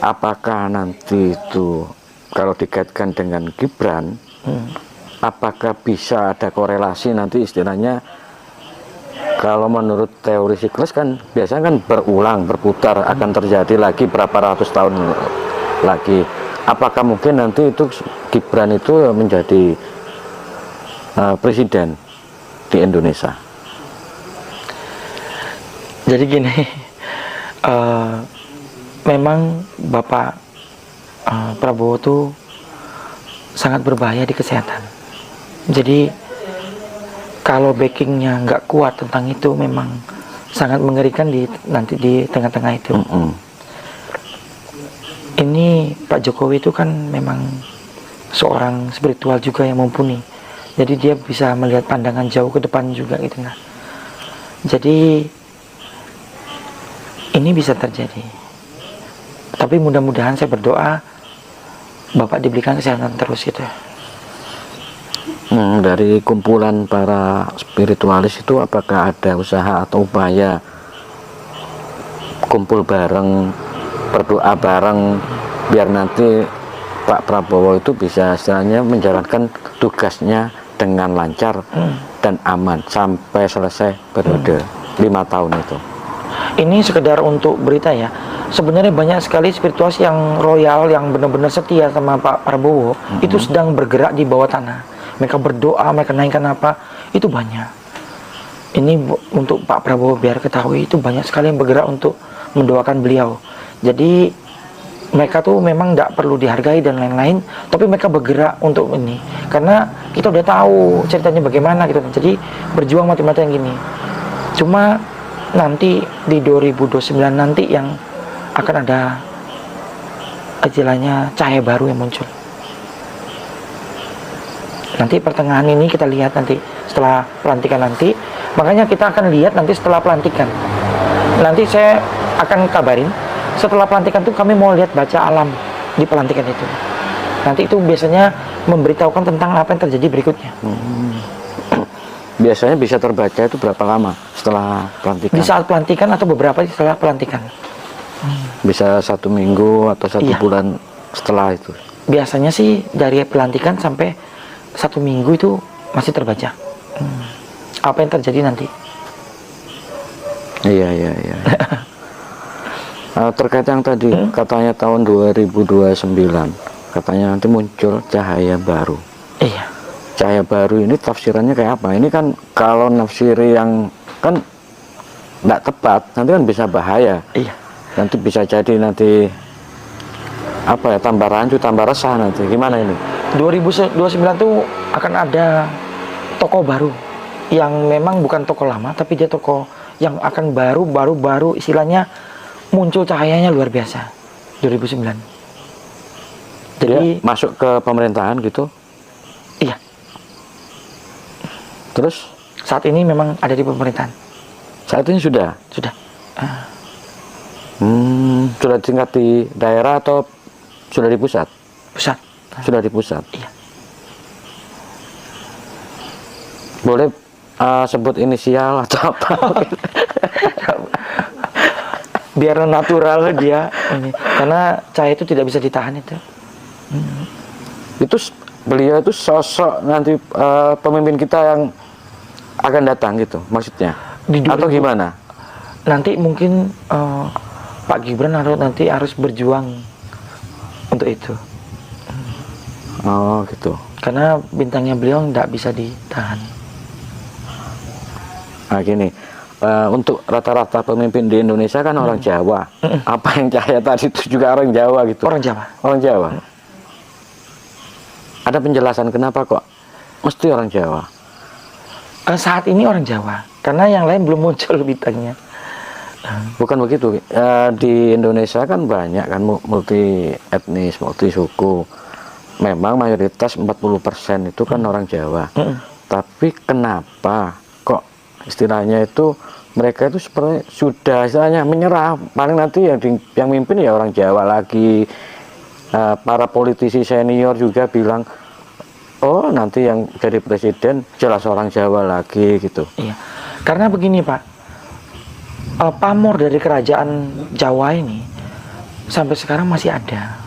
Apakah nanti itu kalau dikaitkan dengan Gibran, apakah bisa ada korelasi nanti istilahnya, kalau menurut teori siklus kan biasanya kan berulang, berputar, akan terjadi lagi berapa ratus tahun lagi. Apakah mungkin nanti itu Gibran itu menjadi presiden di Indonesia? Jadi gini, memang Bapak Prabowo tuh sangat berbahaya di kesehatan. Jadi kalau backingnya nggak kuat tentang itu, memang sangat mengerikan nanti di tengah-tengah itu. Ini Pak Jokowi itu kan memang seorang spiritual juga yang mumpuni. Jadi dia bisa melihat pandangan jauh ke depan juga gitu. Nah, jadi ini bisa terjadi. Tapi mudah-mudahan saya berdoa Bapak diberikan kesehatan terus gitu. Dari kumpulan para spiritualis itu apakah ada usaha atau upaya kumpul bareng, berdoa bareng, biar nanti Pak Prabowo itu bisa istilahnya menjalankan tugasnya dengan lancar dan aman sampai selesai periode 5 tahun itu? Ini sekedar untuk berita ya. Sebenarnya banyak sekali spiritualis yang loyal, yang benar-benar setia sama Pak Prabowo, itu sedang bergerak di bawah tanah. Mereka berdoa, mereka naikkan apa, itu banyak. Ini untuk Pak Prabowo biar ketahui, itu banyak sekali yang bergerak untuk mendoakan beliau. Jadi mereka tuh memang tidak perlu dihargai dan lain-lain, tapi mereka bergerak untuk ini. Karena kita udah tahu ceritanya bagaimana gitu. Jadi berjuang mati-matian gini. Cuma nanti di 2029 nanti yang akan ada istilahnya cahaya baru yang muncul. Nanti pertengahan ini kita lihat nanti setelah pelantikan nanti. Makanya kita akan lihat nanti setelah pelantikan. Nanti saya akan kabarin setelah pelantikan tuh kami mau lihat baca alam di pelantikan itu. Nanti itu biasanya memberitahukan tentang apa yang terjadi berikutnya. Biasanya bisa terbaca itu berapa lama setelah pelantikan? Di saat pelantikan atau beberapa setelah pelantikan. Bisa 1 minggu atau 1 bulan setelah itu? Biasanya sih dari pelantikan sampai 1 minggu itu masih terbaca. Apa yang terjadi nanti? Iya. Terkait yang tadi katanya tahun 2029 katanya nanti muncul cahaya baru. Iya. Cahaya baru ini tafsirannya kayak apa? Ini kan kalau nafsiri yang kan tidak tepat, nanti kan bisa bahaya. Iya. Nanti bisa jadi nanti apa ya, tambah rancu, tambah resah nanti. Gimana ini? 2029 tuh akan ada tokoh baru yang memang bukan tokoh lama, tapi dia tokoh yang akan baru istilahnya muncul cahayanya luar biasa. 2009. Jadi dia masuk ke pemerintahan gitu? Iya. Terus? Saat ini memang ada di pemerintahan. Saat ini sudah? Sudah. Sudah tingkat di daerah atau sudah di pusat? Pusat. Sudah di pusat? Iya. Boleh sebut inisial atau apa? Biar natural dia ini. Karena cahaya itu tidak bisa ditahan itu. Itu beliau itu sosok nanti pemimpin kita yang akan datang gitu maksudnya? Atau gimana? Nanti mungkin Pak Gibran harus berjuang untuk itu. Oh gitu. Karena bintangnya beliau tidak bisa ditahan. Nah gini, untuk rata-rata pemimpin di Indonesia kan orang Jawa. Apa yang cahaya tadi itu juga orang Jawa gitu? Orang Jawa. Orang Jawa. Ada penjelasan kenapa kok mesti orang Jawa? Saat ini orang Jawa, karena yang lain belum muncul bintangnya. Bukan begitu. Di Indonesia kan banyak kan multi etnis, multi suku. Memang mayoritas 40% itu kan orang Jawa. Tapi kenapa kok istilahnya itu mereka itu seperti sudah istilahnya menyerah? Paling nanti yang mimpin ya orang Jawa lagi. Para politisi senior juga bilang oh nanti yang jadi presiden jelas orang Jawa lagi gitu. Iya, karena begini Pak, pamor dari kerajaan Jawa ini sampai sekarang masih ada.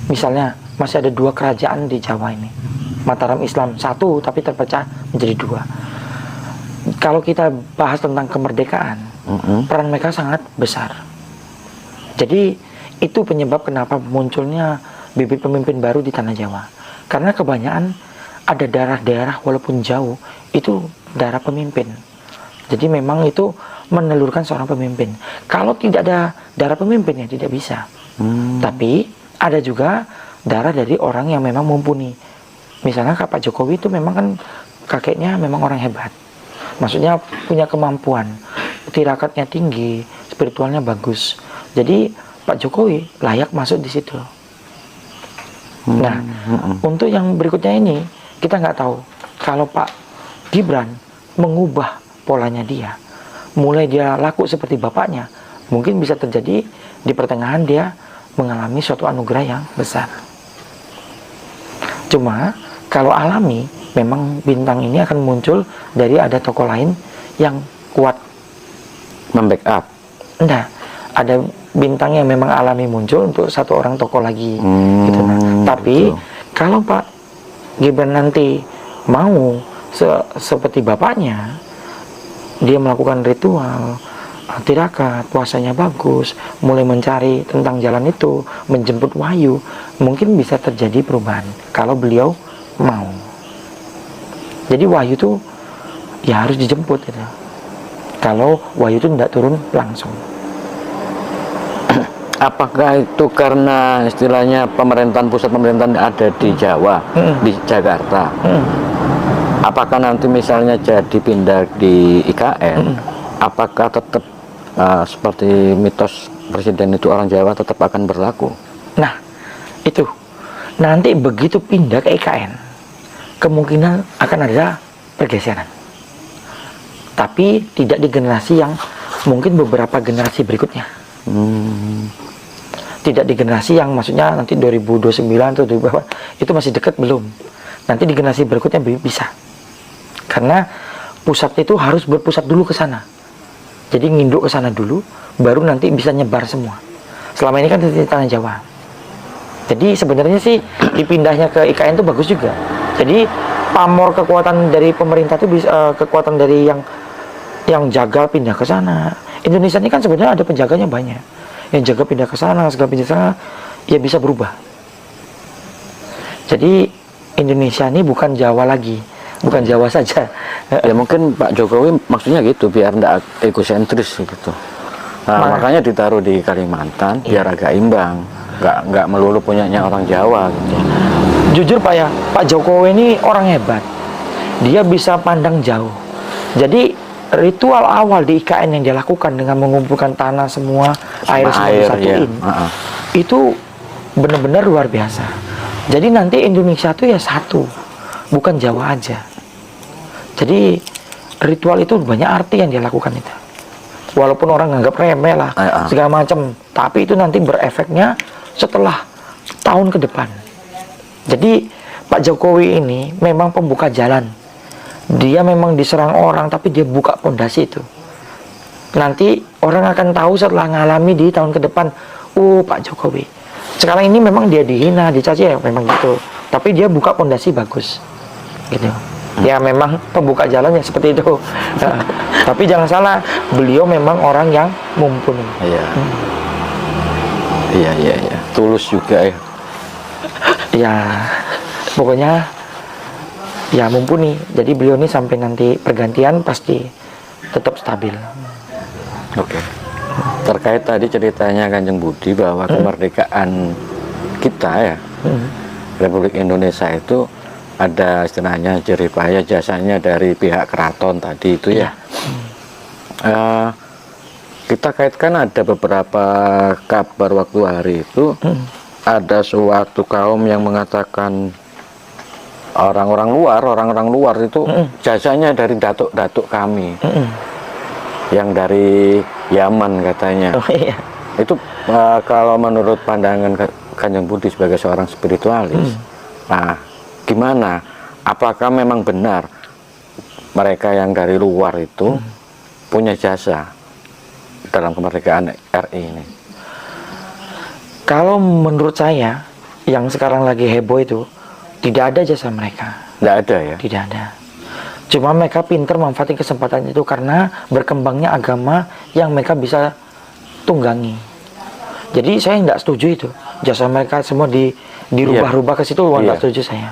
Misalnya masih ada 2 kerajaan di Jawa ini. Mataram Islam 1 tapi terpecah menjadi 2. Kalau kita bahas tentang kemerdekaan, peran mereka sangat besar. Jadi itu penyebab kenapa munculnya bibit pemimpin baru di tanah Jawa. Karena kebanyakan ada daerah-daerah walaupun jauh itu daerah pemimpin. Jadi memang itu menelurkan seorang pemimpin. Kalau tidak ada daerah pemimpin ya tidak bisa. Tapi ada juga darah dari orang yang memang mumpuni. Misalnya Pak Jokowi itu memang kan kakeknya memang orang hebat. Maksudnya punya kemampuan, tirakatnya tinggi, spiritualnya bagus. Jadi Pak Jokowi layak masuk di situ. Nah, untuk yang berikutnya ini kita nggak tahu kalau Pak Gibran mengubah polanya dia, mulai dia laku seperti bapaknya, mungkin bisa terjadi di pertengahan dia mengalami suatu anugerah yang besar. Cuma kalau alami, memang bintang ini akan muncul dari ada tokoh lain yang kuat Membackup. Nah, ada bintang yang memang alami muncul untuk satu orang tokoh lagi gitu. Nah, tapi kalau Pak Gibran nanti mau seperti bapaknya, dia melakukan ritual, tirakat, puasanya bagus, mulai mencari tentang jalan itu, menjemput wahyu, mungkin bisa terjadi perubahan kalau beliau mau. Jadi wahyu itu ya harus dijemput gitu. Kalau wahyu itu tidak turun langsung. Apakah itu karena istilahnya pusat pemerintahan ada di Jawa, di Jakarta? Apakah nanti misalnya jadi pindah di IKN, apakah tetap seperti mitos presiden itu orang Jawa tetap akan berlaku? Nah, itu nanti begitu pindah ke IKN, kemungkinan akan ada pergeseran. Tapi tidak di generasi yang mungkin beberapa generasi berikutnya. Tidak di generasi yang maksudnya nanti 2029 atau 2000 itu masih dekat belum. Nanti di generasi berikutnya bisa. Karena pusat itu harus berpusat dulu ke sana. Jadi nginduk ke sana dulu, baru nanti bisa nyebar semua. Selama ini kan di tanah Jawa. Jadi sebenarnya sih dipindahnya ke IKN itu bagus juga. Jadi pamor kekuatan dari pemerintah itu bisa kekuatan dari yang jaga pindah ke sana. Indonesia ini kan sebenarnya ada penjaganya banyak. Yang jaga pindah ke sana, segala pindah ke sana, ya bisa berubah. Jadi Indonesia ini bukan Jawa lagi, bukan Jawa saja. Ya mungkin Pak Jokowi maksudnya gitu, biar tidak egosentris gitu. Nah, makanya ditaruh di Kalimantan biar agak imbang, nggak melulu punyanya orang Jawa gitu. Jujur Pak ya, Pak Jokowi ini orang hebat. Dia bisa pandang jauh. Jadi ritual awal di IKN yang dia lakukan dengan mengumpulkan tanah semua, air semua disatuin, itu benar-benar luar biasa. Jadi nanti Indonesia itu ya satu, bukan Jawa aja. Jadi ritual itu banyak arti yang dia lakukan itu. Walaupun orang nganggap remeh lah, segala macam, tapi itu nanti berefeknya setelah tahun ke depan. Jadi Pak Jokowi ini memang pembuka jalan. Dia memang diserang orang, tapi dia buka pondasi itu. Nanti orang akan tahu setelah ngalami di tahun ke depan, Pak Jokowi. Sekarang ini memang dia dihina, dicaci ya memang gitu. Tapi dia buka pondasi bagus, gitu. Ya memang pembuka jalannya seperti itu. Tapi jangan salah, beliau memang orang yang mumpuni. Iya. Tulus juga ya. Ya, pokoknya ya mumpuni. Jadi beliau ini sampai nanti pergantian pasti tetap stabil. Oke. Terkait tadi ceritanya Kanjeng Budi bahwa kemerdekaan kita ya, Republik Indonesia itu ada istilahnya jeripaya jasanya dari pihak keraton tadi itu ya. Kita kaitkan ada beberapa kabar waktu hari itu ada suatu kaum yang mengatakan orang-orang luar itu jasanya dari datuk-datuk kami yang dari Yaman katanya. Itu kalau menurut pandangan Kanjeng Budi sebagai seorang spiritualis, nah gimana? Apakah memang benar mereka yang dari luar itu punya jasa dalam kemerdekaan RI ini? Kalau menurut saya, yang sekarang lagi heboh itu, tidak ada jasa mereka. Tidak ada ya? Tidak ada. Cuma mereka pintar memanfaatkan kesempatan itu karena berkembangnya agama yang mereka bisa tunggangi. Jadi saya tidak setuju itu. Jasa mereka semua dirubah-rubah ke situ, tidak setuju saya.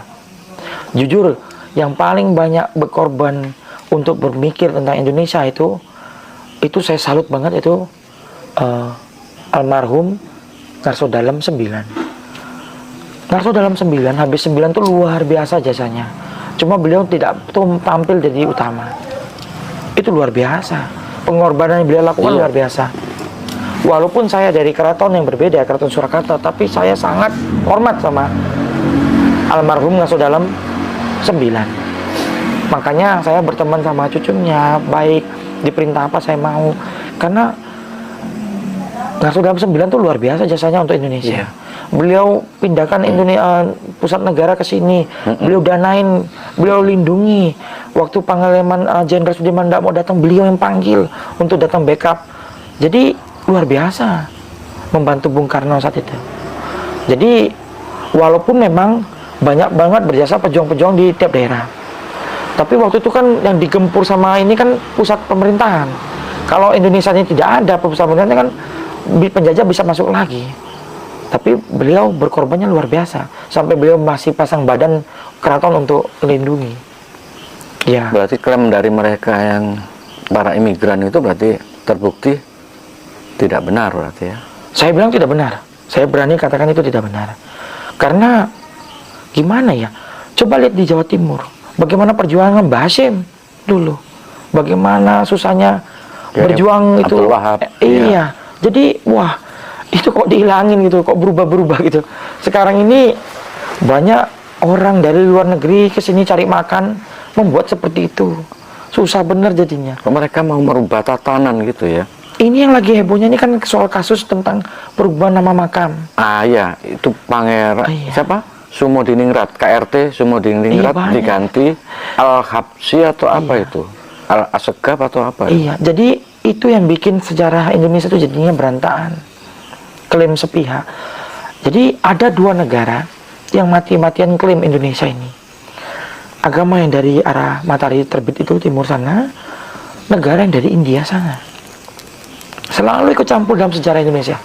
Jujur, yang paling banyak berkorban untuk berpikir tentang Indonesia itu saya salut banget itu almarhum Ngarso Dalam 9. Ngarso Dalam 9, habis 9 itu luar biasa jasanya. Cuma beliau tidak tampil jadi utama. Itu luar biasa. Pengorbanan yang beliau lakukan luar biasa. Walaupun saya dari keraton yang berbeda, keraton Surakarta, tapi saya sangat hormat sama almarhum Ngarso Dalam 9. Makanya saya berteman sama cucunya, baik diperintah apa saya mau. Karena Ngarso Dalam 9 itu luar biasa jasanya untuk Indonesia. Beliau pindahkan Indonesia pusat negara ke sini, beliau danain, beliau lindungi. Waktu Panglima Jenderal Sudirman tidak mau datang, beliau yang panggil untuk datang backup. Jadi luar biasa membantu Bung Karno saat itu. Jadi walaupun memang banyak banget berjasa pejuang-pejuang di tiap daerah, tapi waktu itu kan yang digempur sama ini kan pusat pemerintahan. Kalau Indonesia ini tidak ada pusat pemerintahan kan penjajah bisa masuk lagi. Tapi beliau berkorbannya luar biasa sampai beliau masih pasang badan keraton untuk melindungi. Ya. Berarti klaim dari mereka yang para imigran itu berarti terbukti tidak benar berarti ya? Saya bilang tidak benar. Saya berani katakan itu tidak benar. Karena gimana ya? Coba lihat di Jawa Timur, bagaimana perjuangan Mbah Hasyim dulu, bagaimana susahnya berjuang itu. Abdul Wahab. Iya. Jadi wah, itu kok dihilangin gitu, kok berubah-berubah gitu. Sekarang ini banyak orang dari luar negeri ke sini cari makan, membuat seperti itu. Susah bener jadinya. Mereka mau merubah tatanan gitu ya? Ini yang lagi hebohnya ini kan soal kasus tentang perubahan nama makam. Ah ya, itu Pangeran siapa? Sumodiningrat, KRT Sumodiningrat diganti Al-Habsyi atau apa itu? Al-Asegaf atau apa? Iya, jadi itu yang bikin sejarah Indonesia itu jadinya berantakan. Klaim sepihak. Jadi ada dua negara yang mati-matian klaim Indonesia ini. Agama yang dari arah matahari terbit itu timur sana, negara yang dari India sana. Selalu ikut campur dalam sejarah Indonesia.